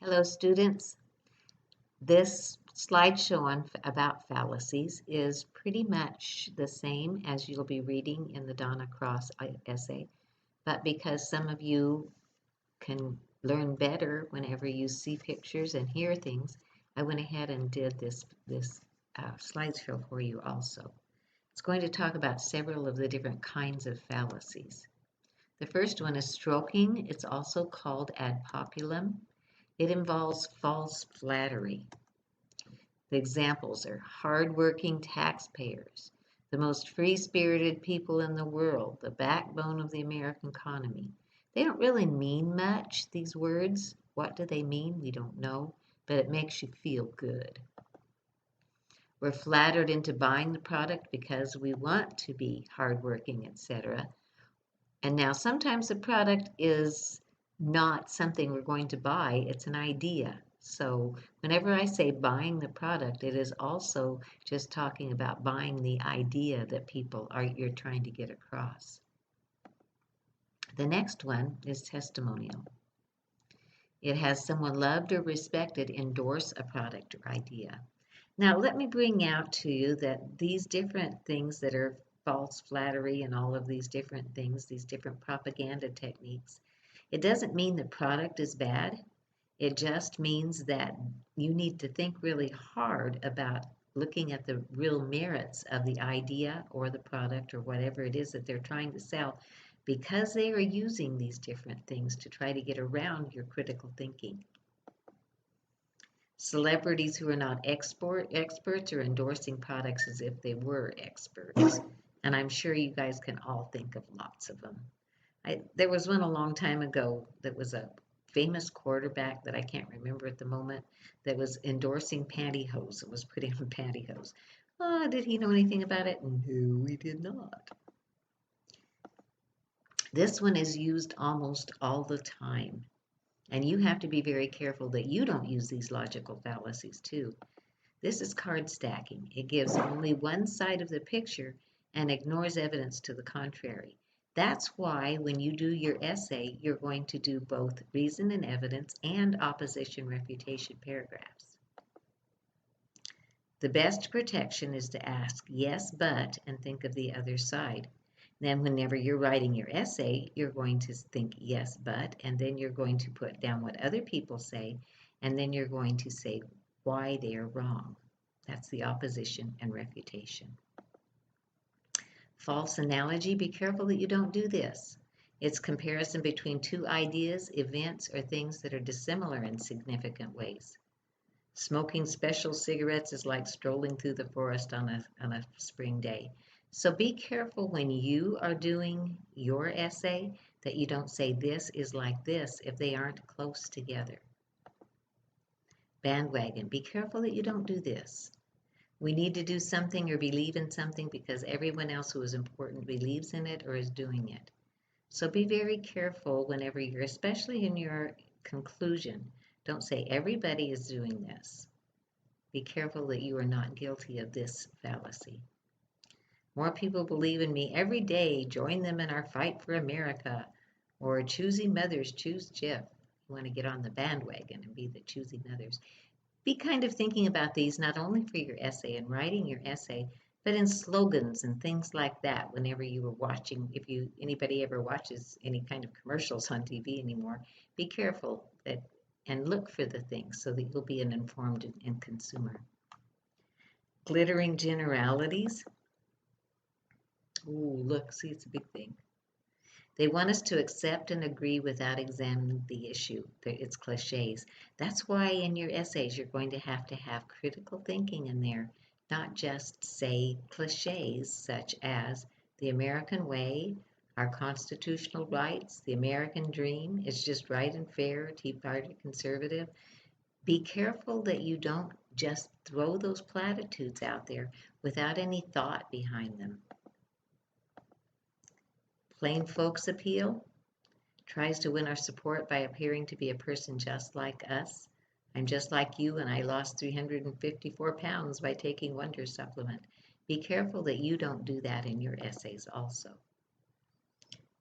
Hello, students. This slideshow about fallacies is pretty much the same as you'll be reading in the Donna Cross essay, but because some of you can learn better whenever you see pictures and hear things, I went ahead and did this slideshow for you also. It's going to talk about several of the different kinds of fallacies. The first one is stroking. It's also called ad populum. It involves false flattery. The examples are hardworking taxpayers, the most free-spirited people in the world, the backbone of the American economy. They don't really mean much, these words. What do they mean? We don't know, but it makes you feel good. We're flattered into buying the product because we want to be hardworking, etc. And now sometimes the product is not something we're going to buy, it's an idea. So whenever I say buying the product, it is also just talking about buying the idea that you're trying to get across. The next one is testimonial. It has someone loved or respected endorse a product or idea. Now let me bring out to you that these different things that are false flattery and all of these different things, these different propaganda techniques, it doesn't mean the product is bad. It just means that you need to think really hard about looking at the real merits of the idea or the product or whatever it is that they're trying to sell, because they are using these different things to try to get around your critical thinking. Celebrities who are not experts are endorsing products as if they were experts. And I'm sure you guys can all think of lots of them. There was one a long time ago that was a famous quarterback that I can't remember at the moment that was endorsing pantyhose. It was putting on pantyhose. Did he know anything about it? No, he did not. This one is used almost all the time. And you have to be very careful that you don't use these logical fallacies too. This is card stacking. It gives only one side of the picture and ignores evidence to the contrary. That's why when you do your essay, you're going to do both reason and evidence and opposition refutation paragraphs. The best protection is to ask yes, but, and think of the other side. Then whenever you're writing your essay, you're going to think yes, but, and then you're going to put down what other people say, and then you're going to say why they are wrong. That's the opposition and refutation. False analogy, be careful that you don't do this. It's comparison between two ideas, events, or things that are dissimilar in significant ways. Smoking special cigarettes is like strolling through the forest on a spring day. So be careful when you are doing your essay that you don't say this is like this if they aren't close together. Bandwagon, be careful that you don't do this. We need to do something or believe in something because everyone else who is important believes in it or is doing it. So be very careful whenever you're, especially in your conclusion, don't say everybody is doing this. Be careful that you are not guilty of this fallacy. More people believe in me every day. Join them in our fight for America. Or choosy mothers choose Jeff. You want to get on the bandwagon and be the choosy mothers. Be kind of thinking about these not only for your essay and writing your essay, but in slogans and things like that whenever you were watching. If anybody ever watches any kind of commercials on TV anymore, be careful and look for the things so that you'll be an informed and consumer. Glittering generalities. Ooh, look, see, it's a big thing. They want us to accept and agree without examining the issue. It's cliches. That's why in your essays you're going to have critical thinking in there, not just say cliches such as the American way, our constitutional rights, the American dream is just right and fair, Tea Party conservative. Be careful that you don't just throw those platitudes out there without any thought behind them. Plain folks appeal tries to win our support by appearing to be a person just like us. I'm just like you and I lost 354 pounds by taking Wonder Supplement. Be careful that you don't do that in your essays also.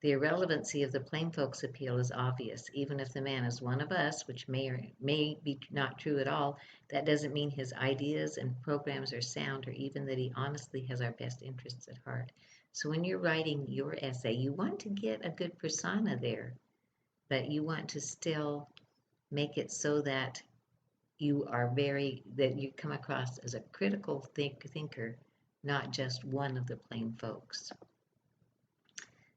The irrelevancy of the plain folks appeal is obvious. Even if the man is one of us, which may or may be not true at all, that doesn't mean his ideas and programs are sound or even that he honestly has our best interests at heart. So when you're writing your essay, you want to get a good persona there, but you want to still make it so that that you come across as a critical thinker, not just one of the plain folks.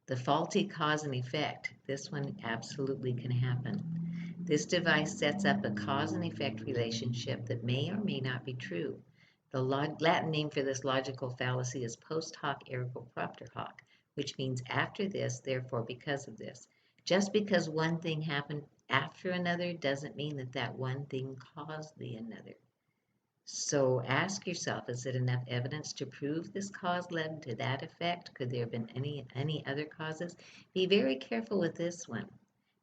The faulty cause and effect. This one absolutely can happen. This device sets up a cause and effect relationship that may or may not be true. The Latin name for this logical fallacy is post hoc ergo propter hoc, which means after this, therefore because of this. Just because one thing happened after another doesn't mean that that one thing caused the another. So ask yourself, is it enough evidence to prove this cause led to that effect? Could there have been any other causes? Be very careful with this one,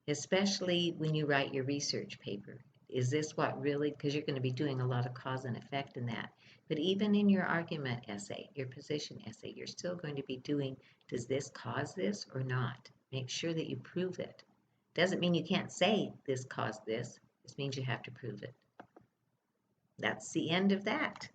especially when you write your research paper. Is this what really, because you're going to be doing a lot of cause and effect in that. But even in your argument essay, your position essay, you're still going to be doing, does this cause this or not? Make sure that you prove it. Doesn't mean you can't say this caused this. This means you have to prove it. That's the end of that.